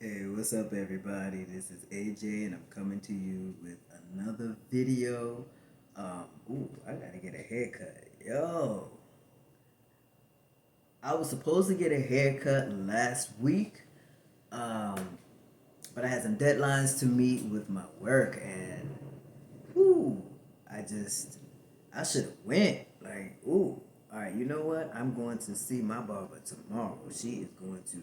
Hey, what's up, everybody? This is A.J., and I'm coming to you with another video. I gotta get a haircut. Yo, I was supposed to get a haircut last week, um, but I had some deadlines to meet with my work, and whoo, I just, I should have went. All right, you know what? I'm going to see my barber tomorrow. She is going to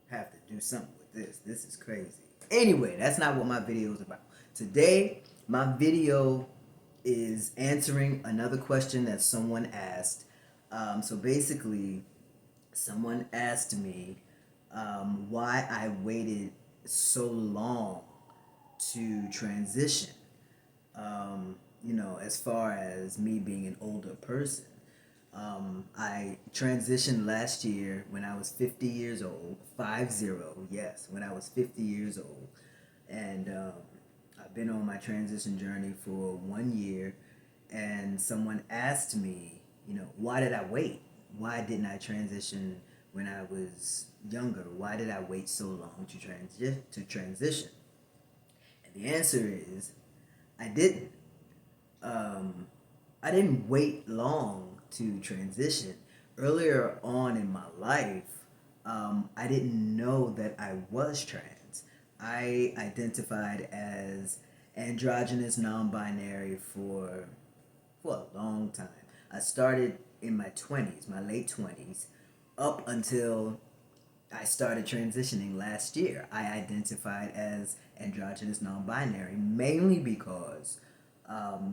have to do something with this. This is crazy. Anyway, that's not what my video is about. Today, my video is answering another question that someone asked. So basically, someone asked me why I waited so long to transition. As far as me being an older person. I transitioned last year when I was 50 years old, 50, yes, when I was 50 years old. And I've been on my transition journey for 1 year. And someone asked me, why did I wait? Why didn't I transition when I was younger? Why did I wait so long to transition? And the answer is, I didn't. Um, I didn't wait long to transition. Earlier on in my life, I didn't know that I was trans. I identified as androgynous non-binary for a long time. I started in my 20s, my late 20s, up until I started transitioning last year. I identified as androgynous non-binary mainly because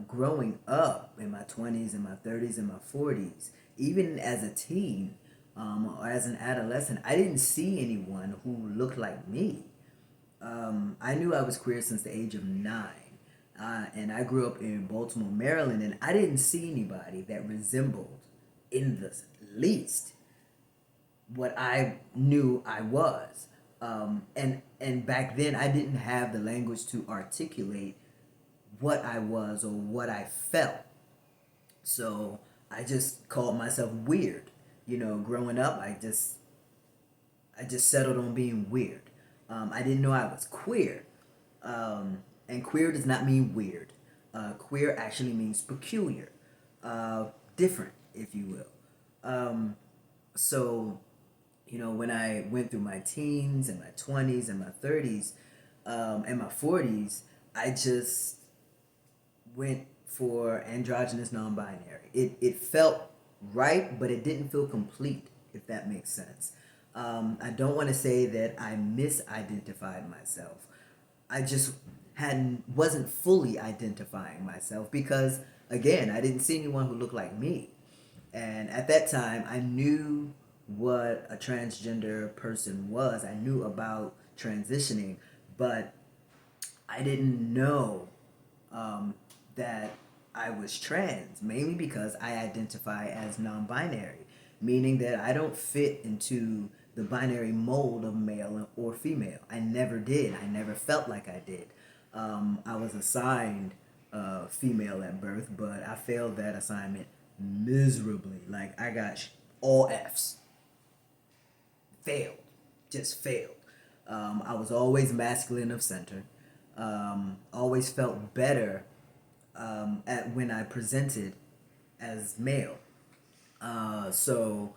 growing up in my 20s and my 30s and my 40s, even as a teen or as an adolescent, I didn't see anyone who looked like me. I knew I was queer since the age of 9. And I grew up in Baltimore, Maryland, and I didn't see anybody that resembled in the least what I knew I was. And back then, I didn't have the language to articulate what I was or what I felt. So I just called myself weird. Growing up, I just settled on being weird. I didn't know I was queer, and queer does not mean weird. Queer actually means peculiar, different, if you will. So when I went through my teens and my 20s and my 30s and my 40s, I just went for androgynous non-binary. It felt right, but it didn't feel complete, if that makes sense. I don't want to say that I misidentified myself. I just hadn't wasn't fully identifying myself because again, I didn't see anyone who looked like me. And at that time, I knew what a transgender person was. I knew about transitioning, but I didn't know um, that I was trans, mainly because I identify as non binary, meaning that I don't fit into the binary mold of male or female. I never did. I never felt like I did. I was assigned female at birth, but I failed that assignment miserably. Like, I got all F's. Failed. Just failed. I was always masculine of center. Always felt better at when I presented as male. So,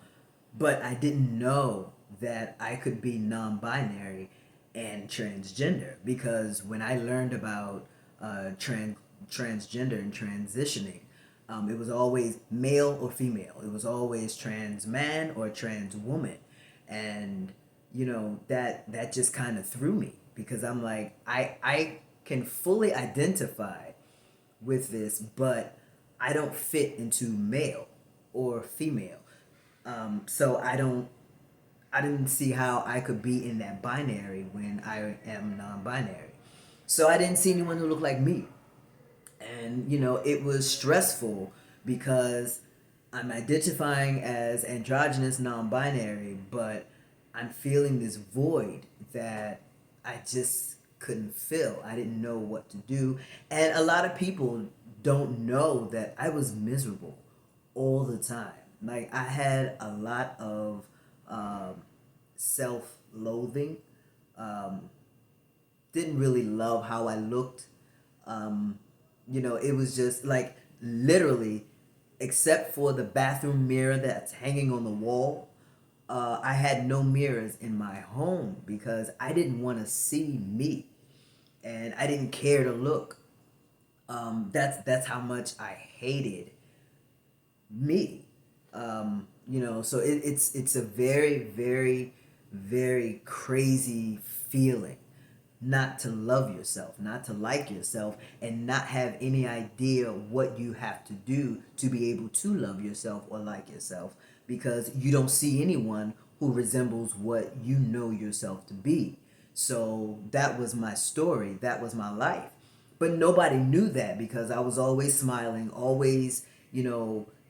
but I didn't know that I could be non-binary and transgender because when I learned about transgender and transitioning, it was always male or female. It was always trans man or trans woman, and that just kind of threw me because I'm like I can fully identify with this, but I don't fit into male or female. So I didn't see how I could be in that binary when I am non-binary. So I didn't see anyone who looked like me. And it was stressful because I'm identifying as androgynous non-binary, but I'm feeling this void that I just couldn't fill. I didn't know what to do. And a lot of people don't know that I was miserable all the time. Like, I had a lot of self-loathing. Um, didn't really love how I looked. Um, it was just like literally, except for the bathroom mirror that's hanging on the wall, I had no mirrors in my home because I didn't want to see me, and I didn't care to look. That's how much I hated me. So it's a very, very, very crazy feeling not to love yourself, not to like yourself, and not have any idea what you have to do to be able to love yourself or like yourself because you don't see anyone who resembles what you know yourself to be. So that was my story, that was my life. But nobody knew that because I was always smiling, always,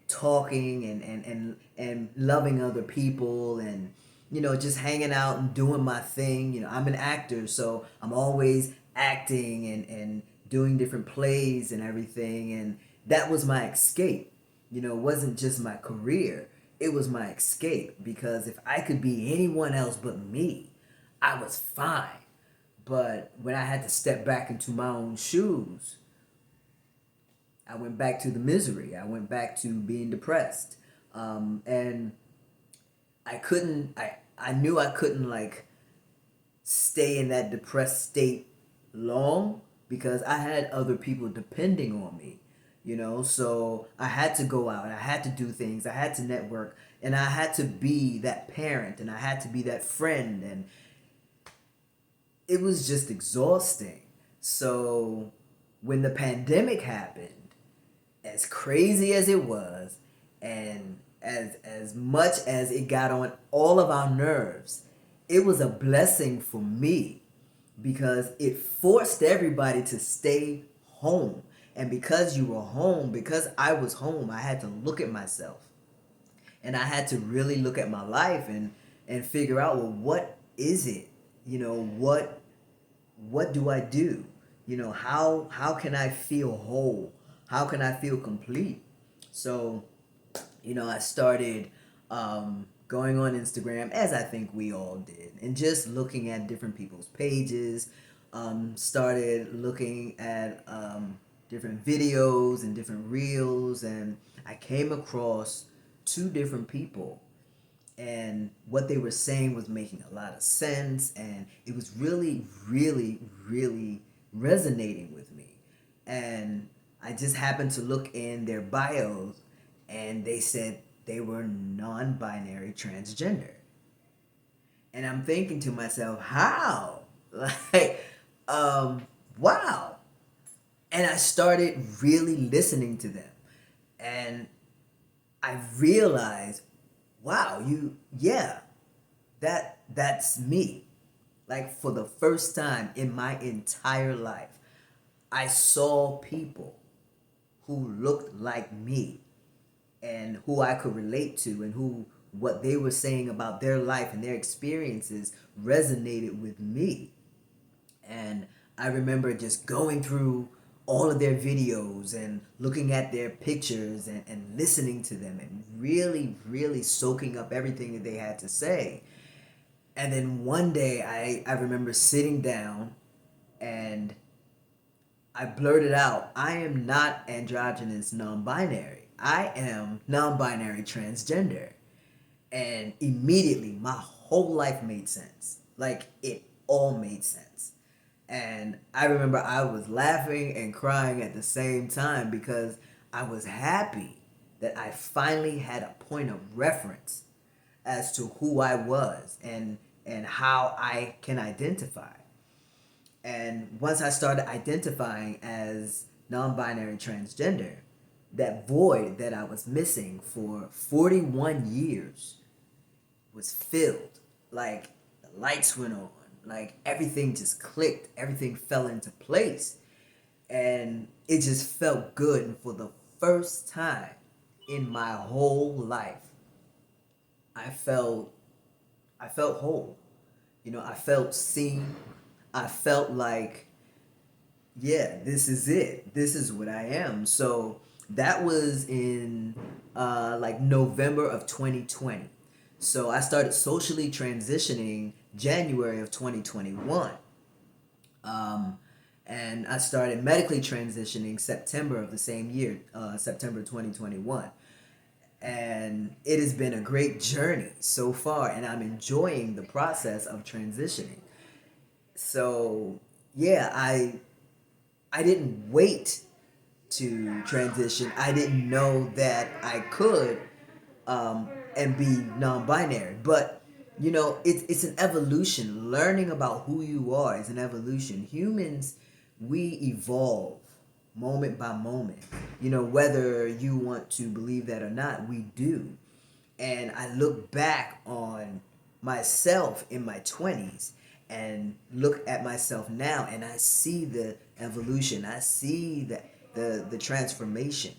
talking and loving other people and just hanging out and doing my thing. I'm an actor, so I'm always acting and doing different plays and everything. And that was my escape. It wasn't just my career, it was my escape because if I could be anyone else but me, I was fine. But when I had to step back into my own shoes, I went back to the misery. I went back to being depressed. And I knew I couldn't like stay in that depressed state long because I had other people depending on me, so I had to go out, I had to do things, I had to network, and I had to be that parent and I had to be that friend, and it was just exhausting. So when the pandemic happened, as crazy as it was, and as much as it got on all of our nerves, it was a blessing for me because it forced everybody to stay home. And because you were home, because I was home, I had to look at myself. And I had to really look at my life and figure out, well, what is it? What do I do? How can I feel whole? How can I feel complete? So, I started going on Instagram, as I think we all did, and just looking at different people's pages. Started looking at different videos and different reels, and I came across two different people, and what they were saying was making a lot of sense, and it was really, really, really resonating with me. And I just happened to look in their bios, and they said they were non-binary transgender. And I'm thinking to myself, how? Like, wow. And I started really listening to them. And I realized, wow, yeah, that's me. Like for the first time in my entire life, I saw people who looked like me and who I could relate to, and who what they were saying about their life and their experiences resonated with me. And I remember just going through all of their videos and looking at their pictures and listening to them and really, really soaking up everything that they had to say. And then one day I remember sitting down and I blurted out, I am not androgynous non binary. I am non binary transgender. And immediately my whole life made sense. Like it all made sense. And I remember I was laughing and crying at the same time because I was happy that I finally had a point of reference as to who I was and how I can identify. And once I started identifying as non-binary transgender, that void that I was missing for 41 years was filled. Like the lights went on, like everything just clicked, everything fell into place, and it just felt good. And for the first time in my whole life, I felt I felt whole. I felt seen. I felt like, yeah, this is it. This is what I am. So that was in like November of 2020. So I started socially transitioning January of 2021. Um, and I started medically transitioning September of the same year, September 2021. And it has been a great journey so far, and I'm enjoying the process of transitioning. So, yeah, I didn't wait to transition. I didn't know that I could and be non-binary. But it's an evolution. Learning about who you are is an evolution. Humans, we evolve moment by moment. Whether you want to believe that or not, we do. And I look back on myself in my 20s and look at myself now, and I see the evolution. I see the transformation.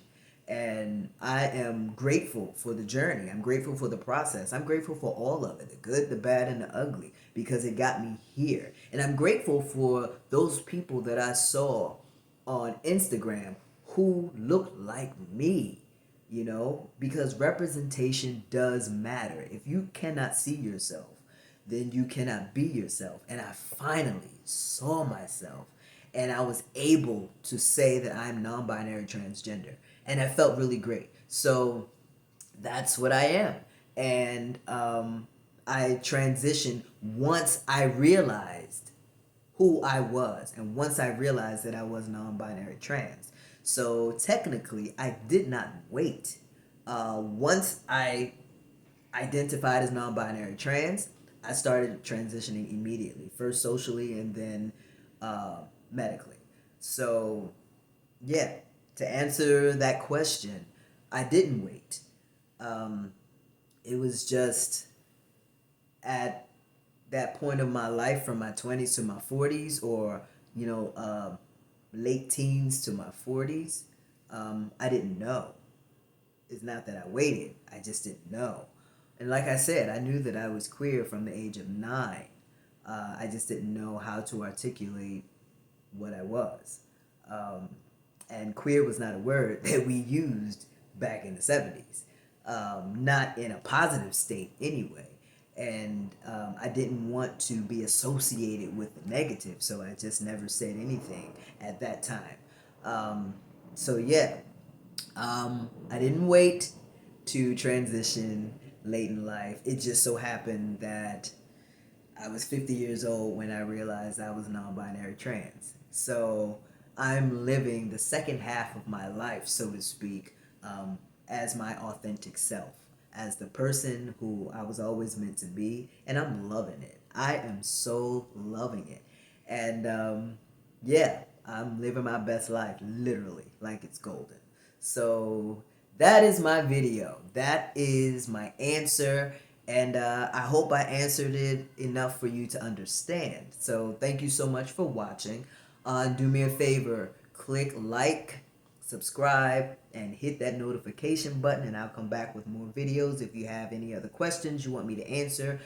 And I am grateful for the journey. I'm grateful for the process. I'm grateful for all of it, the good, the bad, and the ugly, because it got me here. And I'm grateful for those people that I saw on Instagram who looked like me, because representation does matter. If you cannot see yourself, then you cannot be yourself. And I finally saw myself, and I was able to say that I'm non-binary transgender, and I felt really great. So that's what I am. And I transitioned once I realized who I was, and once I realized that I was non-binary trans. So technically, I did not wait. Once I identified as non-binary trans, I started transitioning immediately. First socially, and then medically. So yeah, to answer that question, I didn't wait. Um, it was just at that point of my life, from my 20s to my 40s, or late teens to my 40s. I didn't know. It's not that I waited, I just didn't know. And like I said, I knew that I was queer from the age of 9. I just didn't know how to articulate what I was. um, and queer was not a word that we used back in the 70s, not in a positive state anyway. And I didn't want to be associated with the negative, so I just never said anything at that time. So yeah, I didn't wait to transition late in life. It just so happened that I was 50 years old when I realized I was non-binary trans. So I'm living the second half of my life, so to speak, as my authentic self, as the person who I was always meant to be, and I'm loving it. I am so loving it. And yeah, I'm living my best life, literally, like it's golden. So that is my video. That is my answer. And I hope I answered it enough for you to understand. So thank you so much for watching. Do me a favor, click like, subscribe, and hit that notification button, and I'll come back with more videos. If you have any other questions you want me to answer,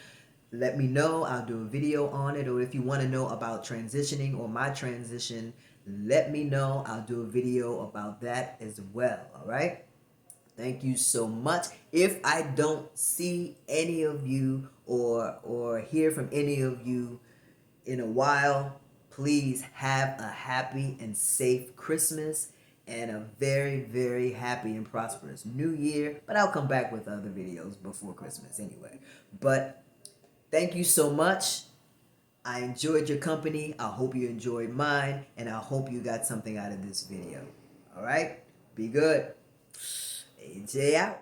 let me know. I'll do a video on it. Or if you want to know about transitioning or my transition, let me know. I'll do a video about that as well. All right? Thank you so much. If I don't see any of you or hear from any of you in a while, please have a happy and safe Christmas and a very, very happy and prosperous New Year. But I'll come back with other videos before Christmas anyway. But thank you so much. I enjoyed your company. I hope you enjoyed mine, and I hope you got something out of this video. All right? Be good. A.J. out.